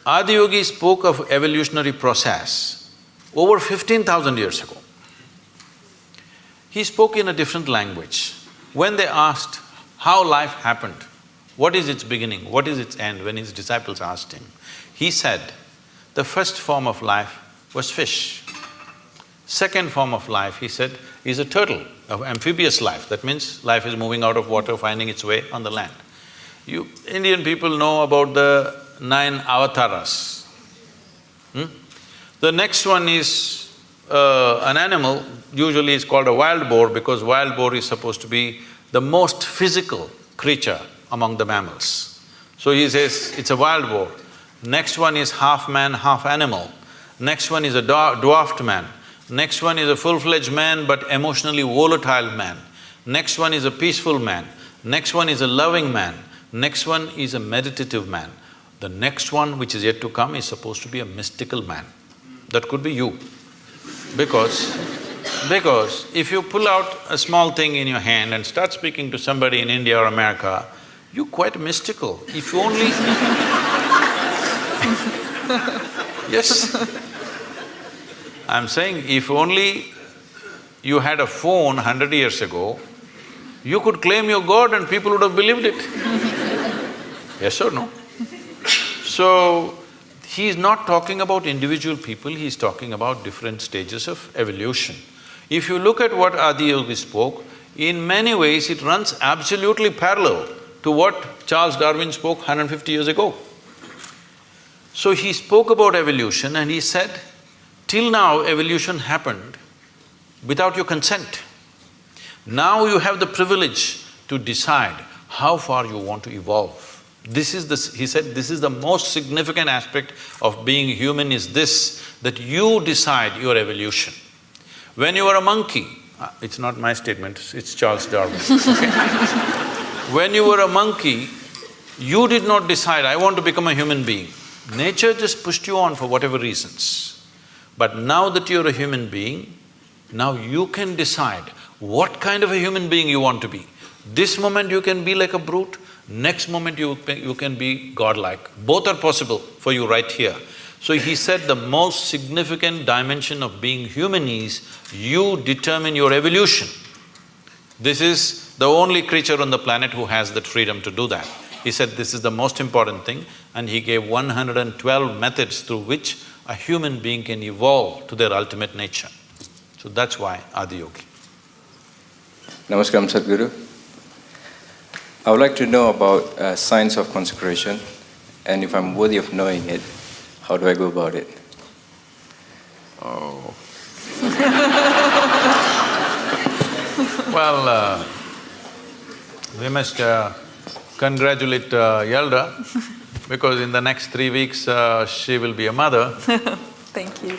Adiyogi spoke of evolutionary process over 15,000 years ago. He spoke in a different language. When they asked how life happened, what is its beginning, what is its end, when his disciples asked him, he said, the first form of life was fish. Second form of life, he said, is a turtle, of amphibious life. That means life is moving out of water, finding its way on the land. You Indian people know about the 9 avatars. The next one is an animal, usually it's called a wild boar because wild boar is supposed to be the most physical creature among the mammals. So he says, it's a wild boar. Next one is half man, half animal. Next one is a dwarfed man. Next one is a full-fledged man but emotionally volatile man. Next one is a peaceful man. Next one is a loving man. Next one is a meditative man. The next one, which is yet to come, is supposed to be a mystical man. That could be you. Because if you pull out a small thing in your hand and start speaking to somebody in India or America, you're quite mystical. If you only… Yes. I'm saying, if only you had a phone 100 years ago, you could claim you're God and people would have believed it. Yes or no? So, he's not talking about individual people, he's talking about different stages of evolution. If you look at what Adiyogi spoke, in many ways it runs absolutely parallel to what Charles Darwin spoke 150 years ago. So he spoke about evolution and he said, till now evolution happened without your consent. Now you have the privilege to decide how far you want to evolve. He said, this is the most significant aspect of being human is this, that you decide your evolution. When you were a monkey, it's not my statement, it's Charles Darwin, okay? When you were a monkey, you did not decide, I want to become a human being. Nature just pushed you on for whatever reasons. But now that you're a human being, now you can decide what kind of a human being you want to be. This moment you can be like a brute, next moment you can be godlike. Both are possible for you right here. So he said the most significant dimension of being human is you determine your evolution. This is the only creature on the planet who has that freedom to do that. He said this is the most important thing, and he gave 112 methods through which a human being can evolve to their ultimate nature. So that's why Adiyogi. Namaskaram, Sadhguru. I would like to know about science of consecration, and if I'm worthy of knowing it, how do I go about it? Oh. Well, we must congratulate Yalda, because in the next 3 weeks she will be a mother. Thank you.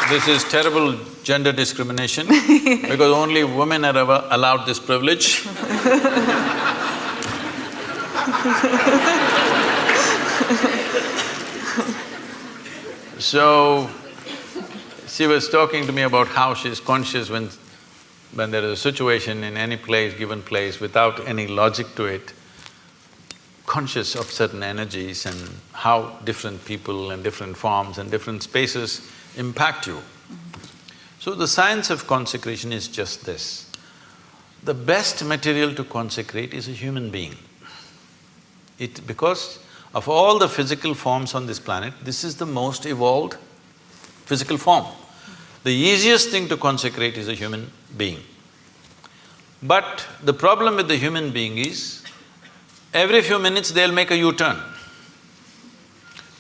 This is terrible gender discrimination because only women are ever allowed this privilege. So, she was talking to me about how she's conscious when there is a situation in any place, given place, without any logic to it, conscious of certain energies and how different people and different forms and different spaces impact you. So the science of consecration is just this. The best material to consecrate is a human being. Because of all the physical forms on this planet, this is the most evolved physical form. The easiest thing to consecrate is a human being. But the problem with the human being is, every few minutes they'll make a U-turn.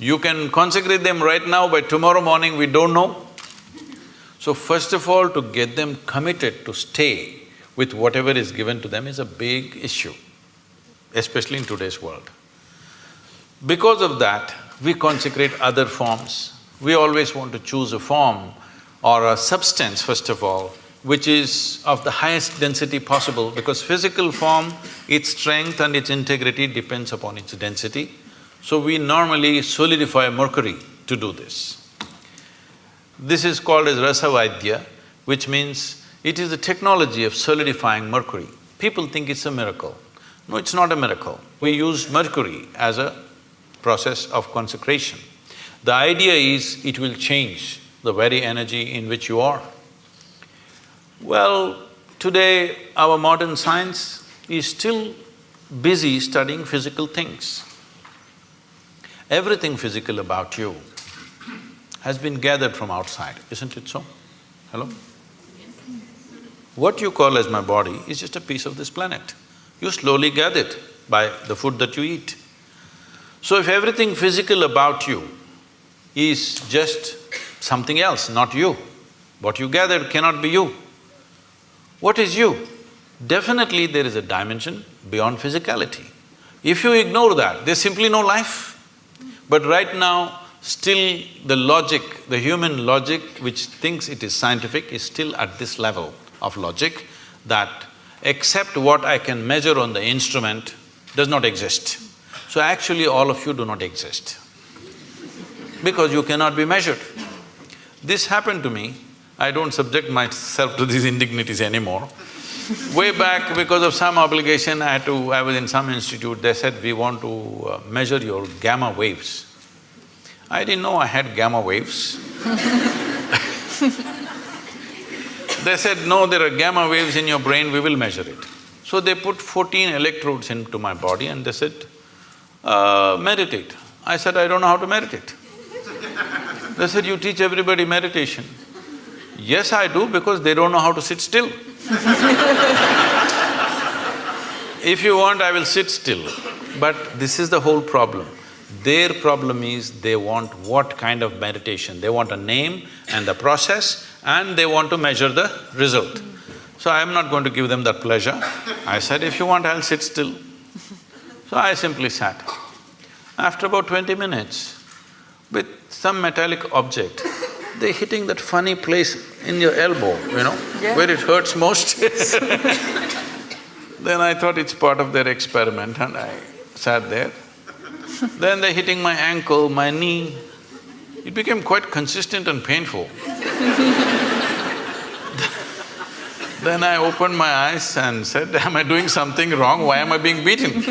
You can consecrate them right now, by tomorrow morning we don't know. So first of all, to get them committed to stay with whatever is given to them is a big issue, especially in today's world. Because of that, we consecrate other forms. We always want to choose a form or a substance, first of all, which is of the highest density possible, because physical form, its strength and its integrity depends upon its density. So we normally solidify mercury to do this. This is called as Rasavaidya, which means it is the technology of solidifying mercury. People think it's a miracle. No, it's not a miracle. We use mercury as a process of consecration. The idea is it will change the very energy in which you are. Well, today our modern science is still busy studying physical things. Everything physical about you has been gathered from outside, isn't it so? Hello? What you call as my body is just a piece of this planet. You slowly gather it by the food that you eat. So if everything physical about you is just something else, not you, what you gathered cannot be you. What is you? Definitely there is a dimension beyond physicality. If you ignore that, there's simply no life. But right now, still the logic, the human logic which thinks it is scientific is still at this level of logic that except what I can measure on the instrument does not exist. So actually all of you do not exist because you cannot be measured. This happened to me. I don't subject myself to these indignities anymore. Way back, because of some obligation, I was in some institute, they said, we want to measure your gamma waves. I didn't know I had gamma waves. They said, no, there are gamma waves in your brain, we will measure it. So they put 14 electrodes into my body and they said, meditate. I said, I don't know how to meditate. They said, you teach everybody meditation. Yes, I do, because they don't know how to sit still. If you want, I will sit still. But this is the whole problem. Their problem is they want what kind of meditation? They want a name and the process and they want to measure the result. So I am not going to give them that pleasure. I said, if you want, I'll sit still. So I simply sat. After about 20 minutes, with some metallic object, they're hitting that funny place in your elbow, where it hurts most. Then I thought it's part of their experiment and I sat there. Then they're hitting my ankle, my knee. It became quite consistent and painful. Then I opened my eyes and said, am I doing something wrong? Why am I being beaten?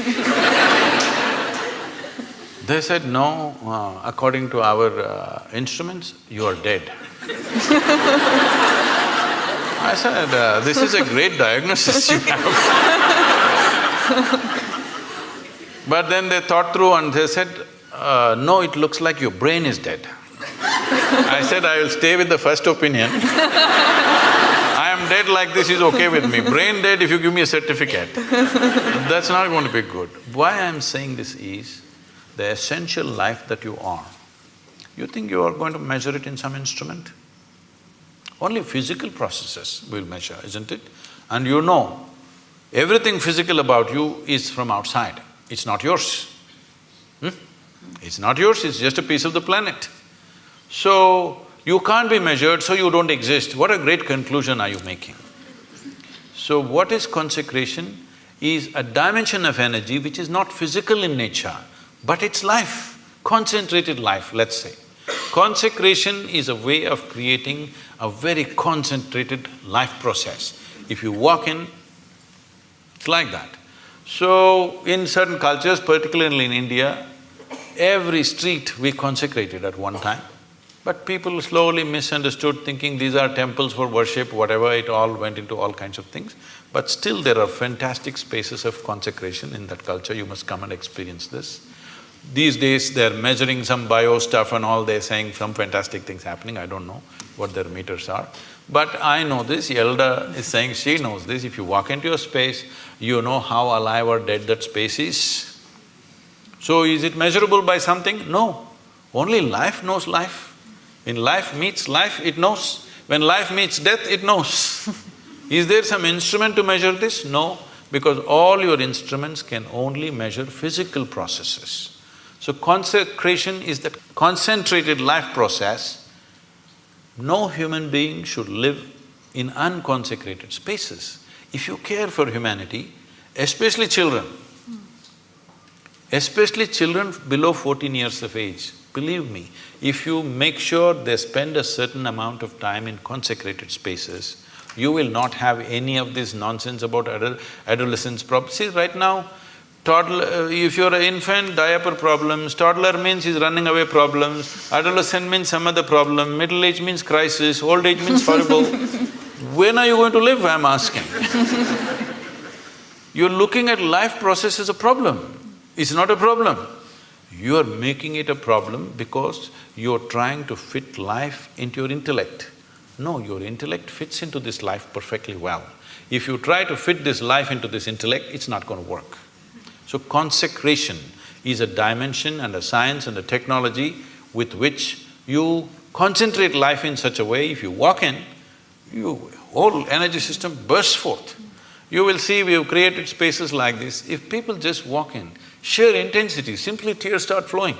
They said, no, according to our instruments, you are dead. I said, this is a great diagnosis you have. But then they thought through and they said, no, it looks like your brain is dead. I said, I will stay with the first opinion. I am dead like this is okay with me. Brain dead if you give me a certificate. That's not going to be good. Why I am saying this is, the essential life that you are You think you are going to measure it in some instrument? Only physical processes will measure, isn't it? And you know, everything physical about you is from outside, it's not yours. It's not yours, it's just a piece of the planet. So, you can't be measured, so you don't exist. What a great conclusion are you making? So what is consecration? Is a dimension of energy which is not physical in nature, but it's life, concentrated life, let's say. Consecration is a way of creating a very concentrated life process. If you walk in, it's like that. So, in certain cultures, particularly in India, every street we consecrated at one time. But people slowly misunderstood, thinking these are temples for worship, whatever, it all went into all kinds of things. But still there are fantastic spaces of consecration in that culture, you must come and experience this. These days they're measuring some bio stuff and all, they're saying some fantastic things happening, I don't know what their meters are. But I know this, Yalda is saying she knows this, if you walk into a space, you know how alive or dead that space is. So is it measurable by something? No. Only life knows life. When life meets life, it knows. When life meets death, it knows. Is there some instrument to measure this? No, because all your instruments can only measure physical processes. So consecration is that concentrated life process. No human being should live in unconsecrated spaces. If you care for humanity, especially children below 14 years of age, believe me, if you make sure they spend a certain amount of time in consecrated spaces, you will not have any of this nonsense about adolescence problems. See, right now, toddler… if you're an infant, diaper problems, toddler means he's running away problems, adolescent means some other problem, middle age means crisis, old age means horrible. When are you going to live, I'm asking? You're looking at life process as a problem. It's not a problem. You are making it a problem because you're trying to fit life into your intellect. No, your intellect fits into this life perfectly well. If you try to fit this life into this intellect, it's not going to work. So consecration is a dimension and a science and a technology with which you concentrate life in such a way, if you walk in, your whole energy system bursts forth. You will see we have created spaces like this. If people just walk in, sheer intensity, simply tears start flowing.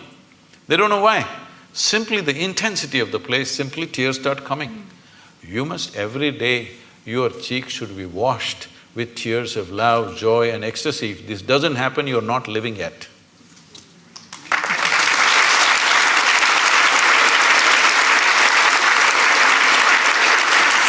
They don't know why. Simply the intensity of the place, simply tears start coming. You must every day, your cheeks should be washed with tears of love, joy and ecstasy. If this doesn't happen, you're not living yet.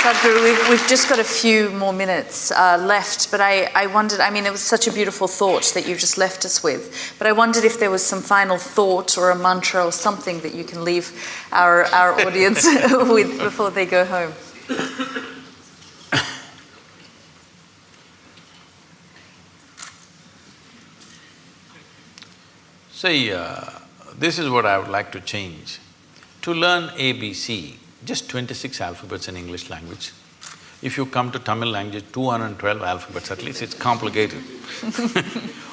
Sadhguru, we've just got a few more minutes left, but I wondered, I mean, it was such a beautiful thought that you just left us with, but I wondered if there was some final thought or a mantra or something that you can leave our audience with before they go home. See, this is what I would like to change. To learn ABC, just 26 alphabets in English language. If you come to Tamil language, 212 alphabets, at least it's complicated.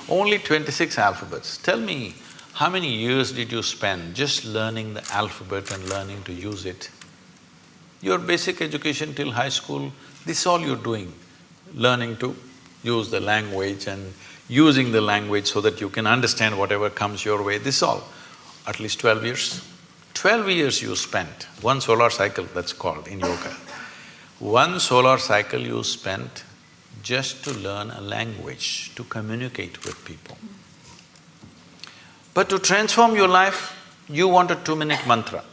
Only 26 alphabets. Tell me, how many years did you spend just learning the alphabet and learning to use it? Your basic education till high school, this is all you're doing, learning to use the language and using the language so that you can understand whatever comes your way, this is all. At least 12 years. 12 years you spent, one solar cycle that's called in yoga. One solar cycle you spent just to learn a language, to communicate with people. But to transform your life, you want a 2-minute mantra.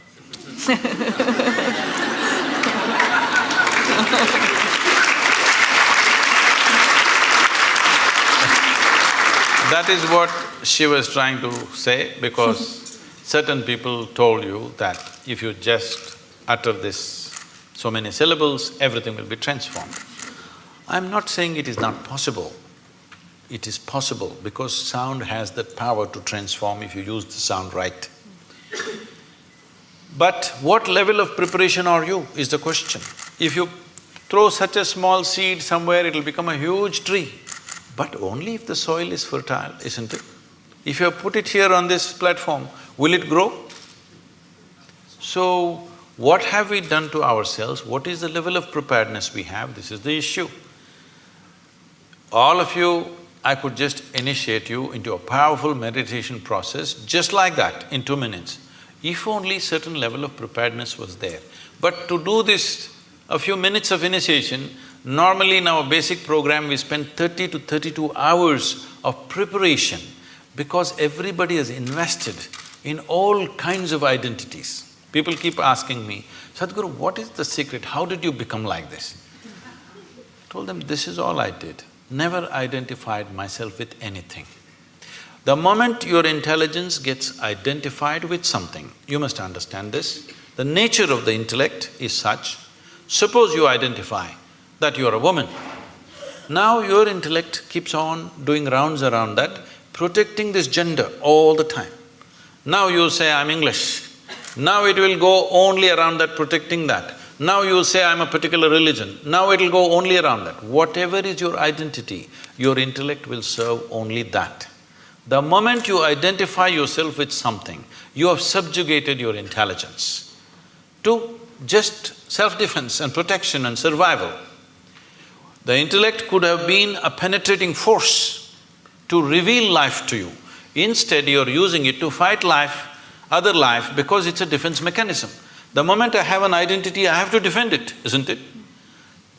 That is what she was trying to say, because certain people told you that if you just utter this so many syllables, everything will be transformed. I'm not saying it is not possible. It is possible because sound has that power to transform if you use the sound right. But what level of preparation are you, is the question. If you throw such a small seed somewhere, it'll become a huge tree. But only if the soil is fertile, isn't it? If you have put it here on this platform, will it grow? So, what have we done to ourselves? What is the level of preparedness we have? This is the issue. All of you, I could just initiate you into a powerful meditation process just like that in 2 minutes, if only certain level of preparedness was there. But to do this, a few minutes of initiation, normally in our basic program we spend 30 to 32 hours of preparation because everybody has invested in all kinds of identities. People keep asking me, Sadhguru, what is the secret? How did you become like this? I told them, this is all I did. Never identified myself with anything. The moment your intelligence gets identified with something, you must understand this, the nature of the intellect is such, suppose you identify that you're a woman. Now your intellect keeps on doing rounds around that, protecting this gender all the time. Now you say, I'm English. Now it will go only around that, protecting that. Now you say, I'm a particular religion. Now it'll go only around that. Whatever is your identity, your intellect will serve only that. The moment you identify yourself with something, you have subjugated your intelligence to just self-defense and protection and survival. The intellect could have been a penetrating force to reveal life to you. Instead, you're using it to fight life, other life, because it's a defense mechanism. The moment I have an identity, I have to defend it, isn't it?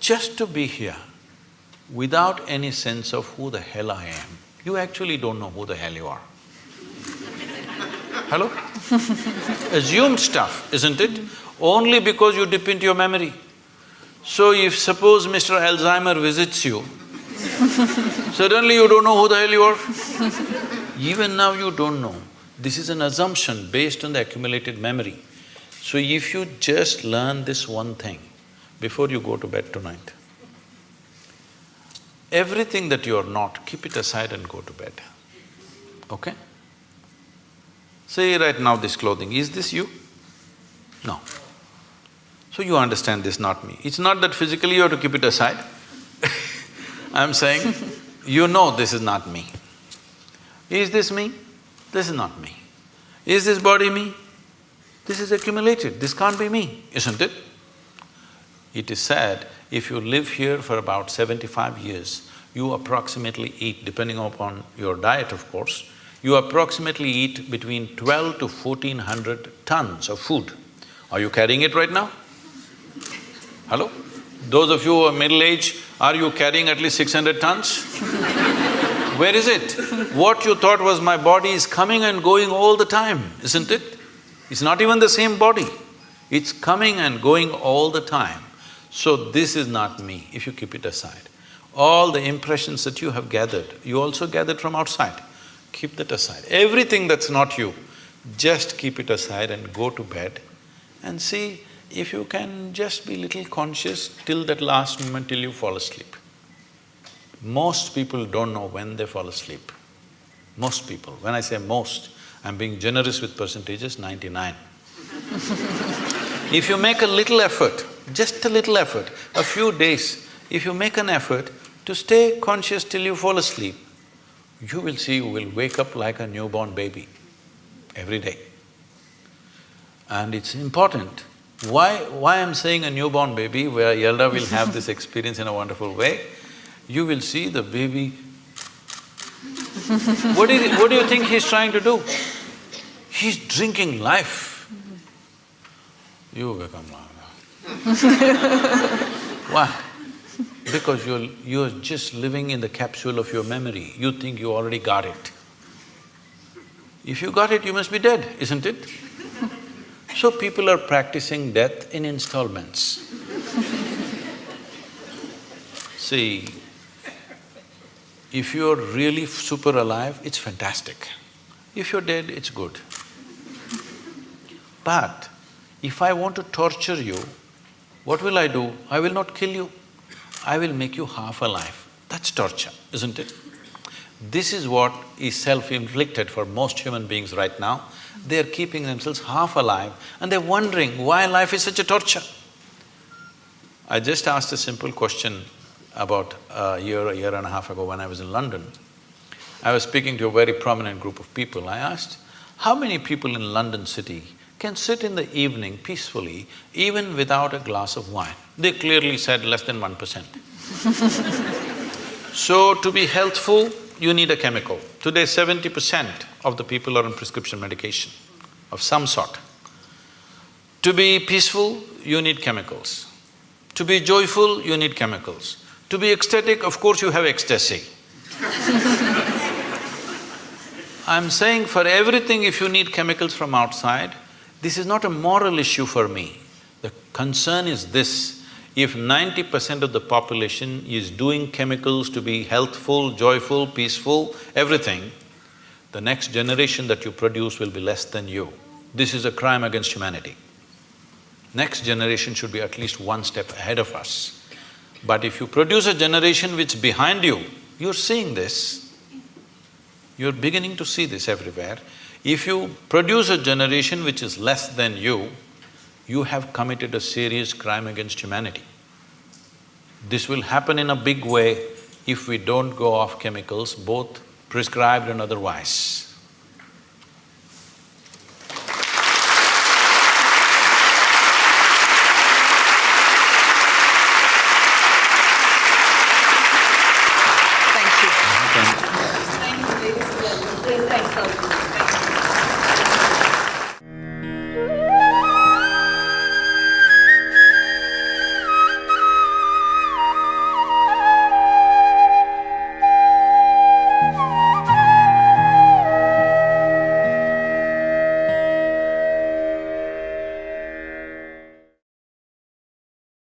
Just to be here, without any sense of who the hell I am, you actually don't know who the hell you are. Hello? Assumed stuff, isn't it? Only because you dip into your memory. So if suppose Mr. Alzheimer visits you, suddenly you don't know who the hell you are. Even now you don't know. This is an assumption based on the accumulated memory. So if you just learn this one thing before you go to bed tonight, everything that you are not, keep it aside and go to bed, okay? Say right now this clothing, is this you? No. So you understand this, not me. It's not that physically you have to keep it aside. I'm saying, you know this is not me. Is this me? This is not me. Is this body me? This is accumulated, this can't be me, isn't it? It is said, if you live here for about 75 years, you approximately eat, depending upon your diet of course, you approximately eat between 12 to 1400 tons of food. Are you carrying it right now? Hello? Those of you who are middle-aged, are you carrying at least 600 tons? Where is it? What you thought was my body is coming and going all the time, isn't it? It's not even the same body. It's coming and going all the time. So this is not me, if you keep it aside. All the impressions that you have gathered, you also gathered from outside. Keep that aside. Everything that's not you, just keep it aside and go to bed and see if you can just be little conscious till that last moment till you fall asleep. Most people don't know when they fall asleep. Most people. When I say most, I'm being generous with percentages, 99. If you make a little effort, just a little effort, a few days, if you make an effort to stay conscious till you fall asleep, you will see you will wake up like a newborn baby every day. And it's important. Why I'm saying a newborn baby, where Yalda will have this experience in a wonderful way, you will see the baby. What do you think he's trying to do? He's drinking life. You become like that. Why? Because you're just living in the capsule of your memory. You think you already got it. If you got it, you must be dead, isn't it? So people are practicing death in installments. See, if you're really super alive, it's fantastic. If you're dead, it's good. But if I want to torture you, what will I do? I will not kill you. I will make you half alive. That's torture, isn't it? This is what is self-inflicted for most human beings right now. They're keeping themselves half alive and they're wondering why life is such a torture. I just asked a simple question about a year and a half ago when I was in London. I was speaking to a very prominent group of people. I asked, how many people in London city can sit in the evening peacefully, even without a glass of wine. They clearly said less than 1%. So, to be healthful, you need a chemical. Today, 70% of the people are on prescription medication of some sort. To be peaceful, you need chemicals. To be joyful, you need chemicals. To be ecstatic, of course you have ecstasy. I'm saying for everything, if you need chemicals from outside, this is not a moral issue for me. The concern is this: if 90% of the population is doing chemicals to be healthful, joyful, peaceful, everything, the next generation that you produce will be less than you. This is a crime against humanity. Next generation should be at least one step ahead of us. But if you produce a generation which is behind you, you're seeing this, you're beginning to see this everywhere. If you produce a generation which is less than you have committed a serious crime against humanity. This will happen in a big way if we don't go off chemicals, both prescribed and otherwise. Thank you. Thank you, ladies and gentlemen. Please thank Sadhguru.